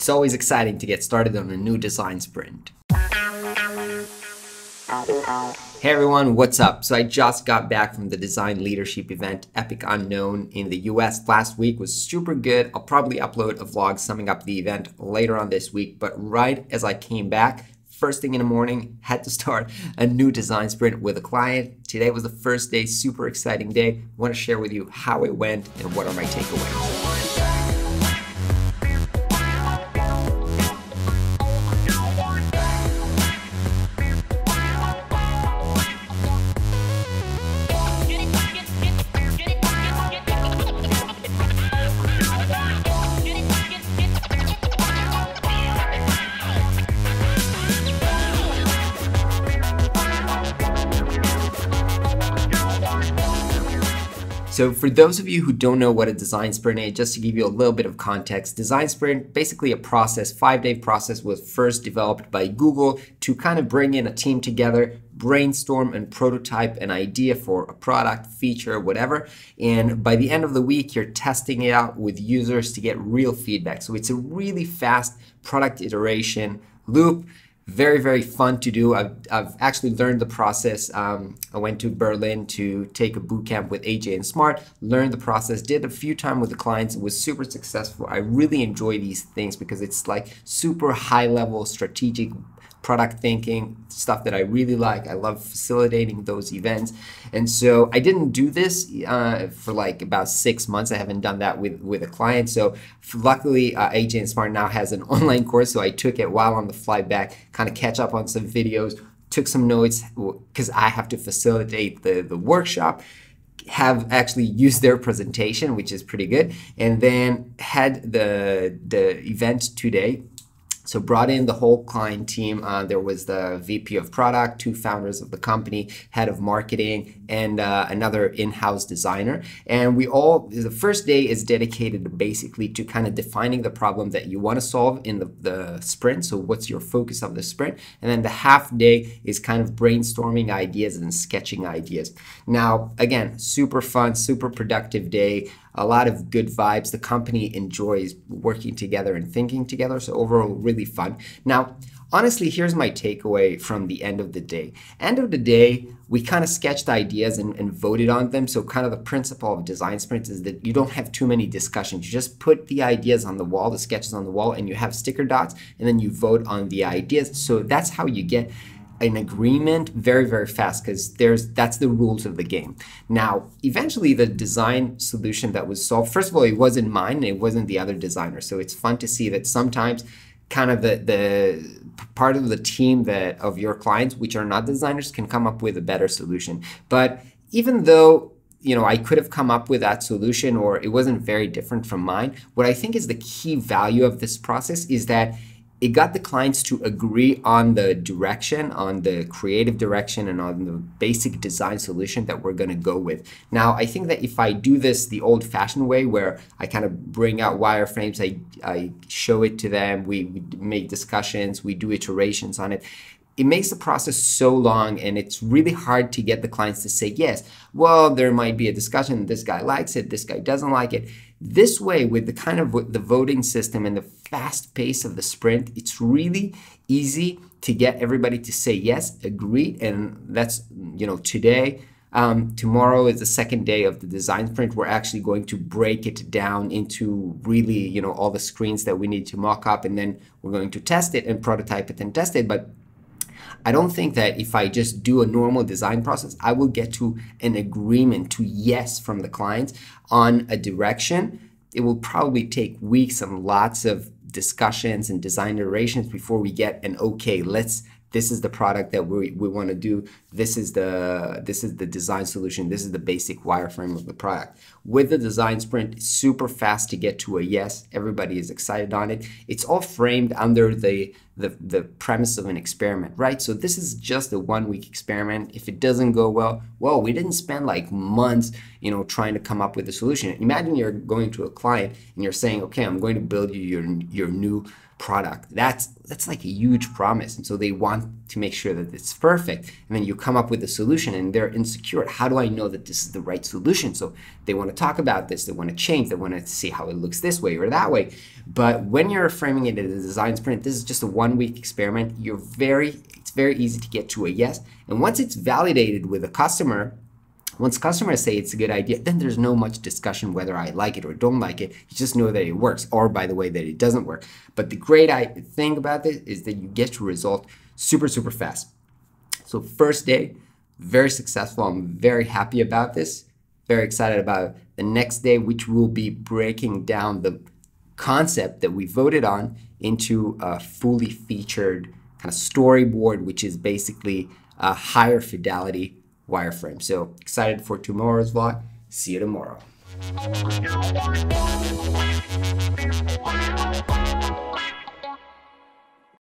It's always exciting to get started on a new design sprint. Hey everyone, what's up? So I just got back from the design leadership event Epic Unknown in the US last week. It was super good. I'll probably upload a vlog summing up the event later on this week, but right as I came back, first thing in the morning, had to start a new design sprint with a client. Today was the first day, super exciting day. I want to share with you how it went and what are my takeaways. So for those of you who don't know what a design sprint is, just to give you a little bit of context, design sprint, basically a process, 5-day process, was first developed by Google to kind of bring in a team together, brainstorm and prototype an idea for a product, feature, whatever. And by the end of the week, you're testing it out with users to get real feedback. So it's a really fast product iteration loop. Very, very fun to do. I've actually learned the process. I went to Berlin to take a boot camp with AJ&Smart, learned the process, did a few times with the clients. It was super successful. I really enjoy these things because it's like super high level strategic product thinking, stuff that I really like. I love facilitating those events. And so I didn't do this for like about 6 months. I haven't done that with a client. So luckily, AJ&Smart now has an online course. So I took it while on the flight back, kind of catch up on some videos, took some notes because I have to facilitate the workshop, have actually used their presentation, which is pretty good, and then had the event today. So brought in the whole client team. There was the VP of product, 2 founders of the company, head of marketing, and another in-house designer. And the first day is dedicated basically to kind of defining the problem that you want to solve in the sprint. So what's your focus of the sprint? And then the half day is kind of brainstorming ideas and sketching ideas. Now, again, super fun, super productive day. A lot of good vibes. The company enjoys working together and thinking together. So overall, really fun. Now, honestly, here's my takeaway from the end of the day. End of the day, we kind of sketched ideas and voted on them. So kind of the principle of design sprints is that you don't have too many discussions. You just put the ideas on the wall, the sketches on the wall, and you have sticker dots, and then you vote on the ideas. So that's how you get an agreement very, very fast, because that's the rules of the game. Now, eventually the design solution that was solved, first of all, it wasn't mine and it wasn't the other designer. So it's fun to see that sometimes kind of the part of the team of your clients, which are not designers, can come up with a better solution. But even though I could have come up with that solution or it wasn't very different from mine, what I think is the key value of this process is that it got the clients to agree on the direction, on the creative direction, and on the basic design solution that we're going to go with. Now, I think that if I do this the old-fashioned way, where I kind of bring out wireframes, I show it to them, we make discussions, we do iterations on it, it makes the process so long, and it's really hard to get the clients to say yes. Well, there might be a discussion, this guy likes it, this guy doesn't like it. This way, with the kind of the voting system and the fast pace of the sprint, it's really easy to get everybody to say yes, agree, and that's today. Tomorrow is the second day of the design sprint. We're actually going to break it down into really all the screens that we need to mock up, and then we're going to test it and prototype it and test it. But I don't think that if I just do a normal design process, I will get to an agreement, to yes from the clients on a direction. It will probably take weeks and lots of discussions and design iterations before we get an okay, this is the product that we want to do. This is the design solution. This is the basic wireframe of the product. With the design sprint, it's super fast to get to a yes. Everybody is excited on it. It's all framed under the the premise of an experiment, right? So this is just a 1-week experiment. If it doesn't go well, we didn't spend like months, trying to come up with a solution. Imagine you're going to a client and you're saying, okay, I'm going to build you your new product. That's like a huge promise, and so they want to make sure that it's perfect. And then you come up with a solution and they're insecure. How do I know that this is the right solution? So they want to talk about this, they want to change, they want to see how it looks this way or that way. But when you're framing it as a design sprint, this is just a 1-week experiment. It's very easy to get to a yes. And once it's validated with a customer, once customers say it's a good idea, then there's no much discussion whether I like it or don't like it. You just know that it works, or by the way, that it doesn't work. But the great thing about this is that you get to result super, super fast. So first day, very successful. I'm very happy about this. Very excited about the next day, which will be breaking down the concept that we voted on into a fully featured kind of storyboard, which is basically a higher fidelity wireframe. So excited for tomorrow's vlog. See you tomorrow.